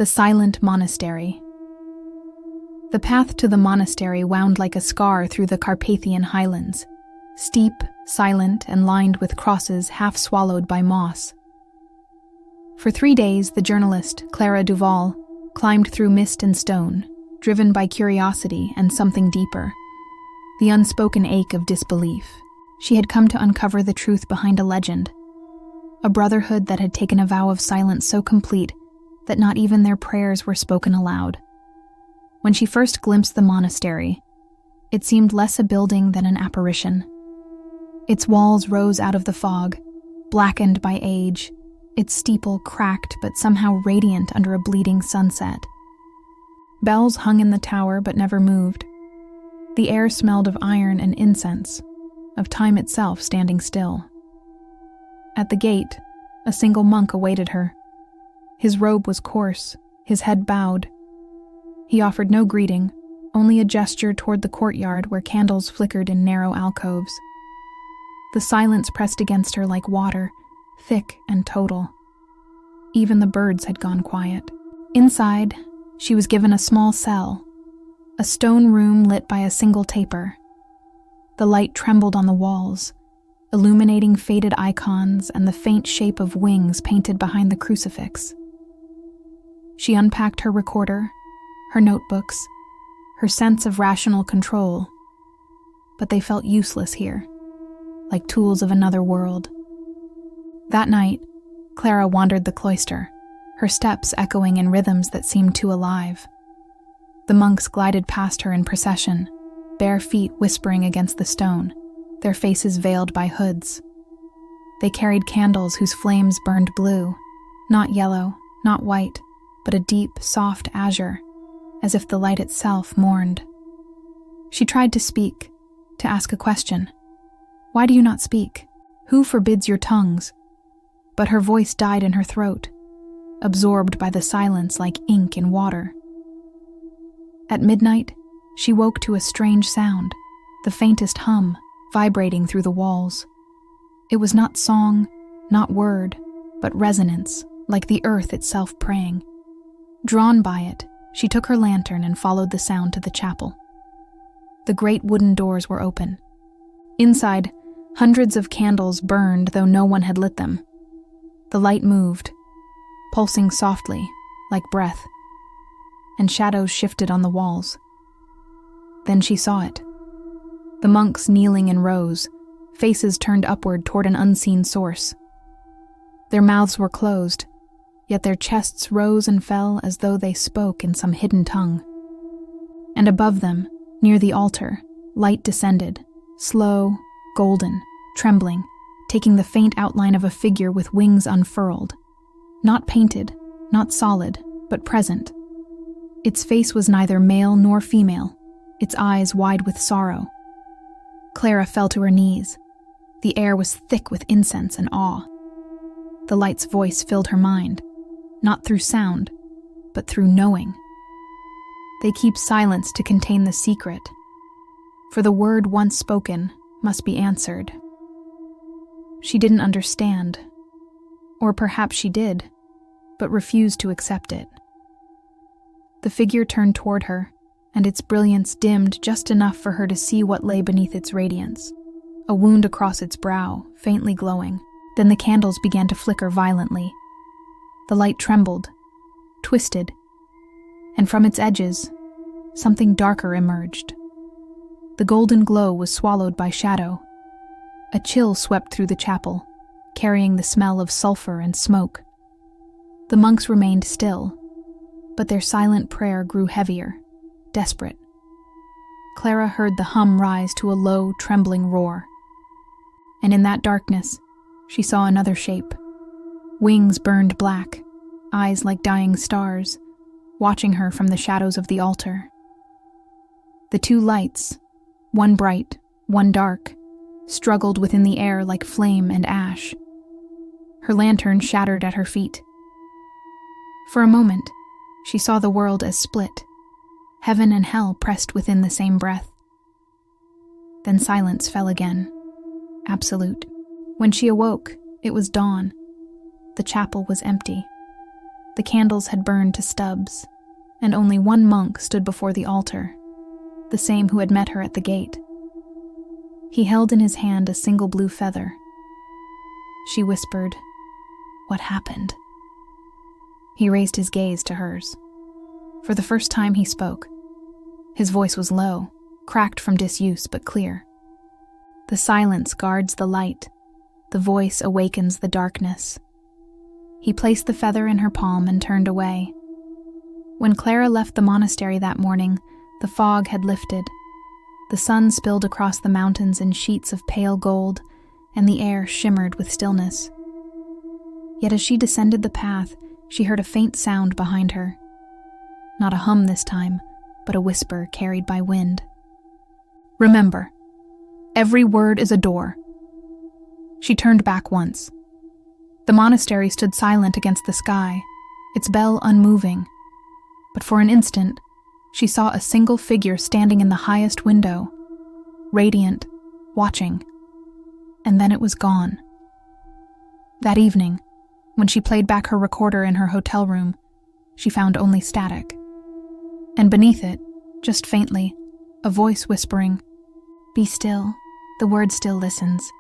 The Silent Monastery. The path to the monastery wound like a scar through the Carpathian highlands, steep, silent, and lined with crosses half swallowed by moss. For 3 days, the journalist, Clara Duval, climbed through mist and stone, driven by curiosity and something deeper, the unspoken ache of disbelief. She had come to uncover the truth behind a legend, a brotherhood that had taken a vow of silence so complete that not even their prayers were spoken aloud. When she first glimpsed the monastery, it seemed less a building than an apparition. Its walls rose out of the fog, blackened by age, its steeple cracked but somehow radiant under a bleeding sunset. Bells hung in the tower but never moved. The air smelled of iron and incense, of time itself standing still. At the gate, a single monk awaited her. His robe was coarse, his head bowed. He offered no greeting, only a gesture toward the courtyard where candles flickered in narrow alcoves. The silence pressed against her like water, thick and total. Even the birds had gone quiet. Inside, she was given a small cell, a stone room lit by a single taper. The light trembled on the walls, illuminating faded icons and the faint shape of wings painted behind the crucifix. She unpacked her recorder, her notebooks, her sense of rational control, but they felt useless here, like tools of another world. That night, Clara wandered the cloister, her steps echoing in rhythms that seemed too alive. The monks glided past her in procession, bare feet whispering against the stone, their faces veiled by hoods. They carried candles whose flames burned blue, not yellow, not white, but a deep, soft azure, as if the light itself mourned. She tried to speak, to ask a question. Why do you not speak? Who forbids your tongues? But her voice died in her throat, absorbed by the silence like ink in water. At midnight, she woke to a strange sound, the faintest hum, vibrating through the walls. It was not song, not word, but resonance, like the earth itself praying. Drawn by it, she took her lantern and followed the sound to the chapel. The great wooden doors were open. Inside, hundreds of candles burned, though no one had lit them. The light moved, pulsing softly, like breath, and shadows shifted on the walls. Then she saw it. The monks kneeling in rows, faces turned upward toward an unseen source. Their mouths were closed, yet their chests rose and fell as though they spoke in some hidden tongue. And above them, near the altar, light descended, slow, golden, trembling, taking the faint outline of a figure with wings unfurled. Not painted, not solid, but present. Its face was neither male nor female, its eyes wide with sorrow. Clara fell to her knees. The air was thick with incense and awe. The light's voice filled her mind, not through sound, but through knowing. They keep silence to contain the secret, for the word once spoken must be answered. She didn't understand, or perhaps she did, but refused to accept it. The figure turned toward her, and its brilliance dimmed just enough for her to see what lay beneath its radiance, a wound across its brow, faintly glowing. Then the candles began to flicker violently. The light trembled, twisted, and from its edges, something darker emerged. The golden glow was swallowed by shadow. A chill swept through the chapel, carrying the smell of sulfur and smoke. The monks remained still, but their silent prayer grew heavier, desperate. Clara heard the hum rise to a low, trembling roar. And in that darkness, she saw another shape. Wings burned black, eyes like dying stars, watching her from the shadows of the altar. The two lights, one bright, one dark, struggled within the air like flame and ash. Her lantern shattered at her feet. For a moment, she saw the world as split, heaven and hell pressed within the same breath. Then silence fell again, absolute. When she awoke, it was dawn. The chapel was empty. The candles had burned to stubs, and only one monk stood before the altar, the same who had met her at the gate. He held in his hand a single blue feather. She whispered, "What happened?" He raised his gaze to hers. For the first time he spoke. His voice was low, cracked from disuse but clear. The silence guards the light. The voice awakens the darkness. He placed the feather in her palm and turned away. When Clara left the monastery that morning, the fog had lifted. The sun spilled across the mountains in sheets of pale gold, and the air shimmered with stillness. Yet as she descended the path, she heard a faint sound behind her. Not a hum this time, but a whisper carried by wind. "Remember, every word is a door." She turned back once. The monastery stood silent against the sky, its bell unmoving. But for an instant, she saw a single figure standing in the highest window, radiant, watching. And then it was gone. That evening, when she played back her recorder in her hotel room, she found only static. And beneath it, just faintly, a voice whispering, "Be still, the word still listens."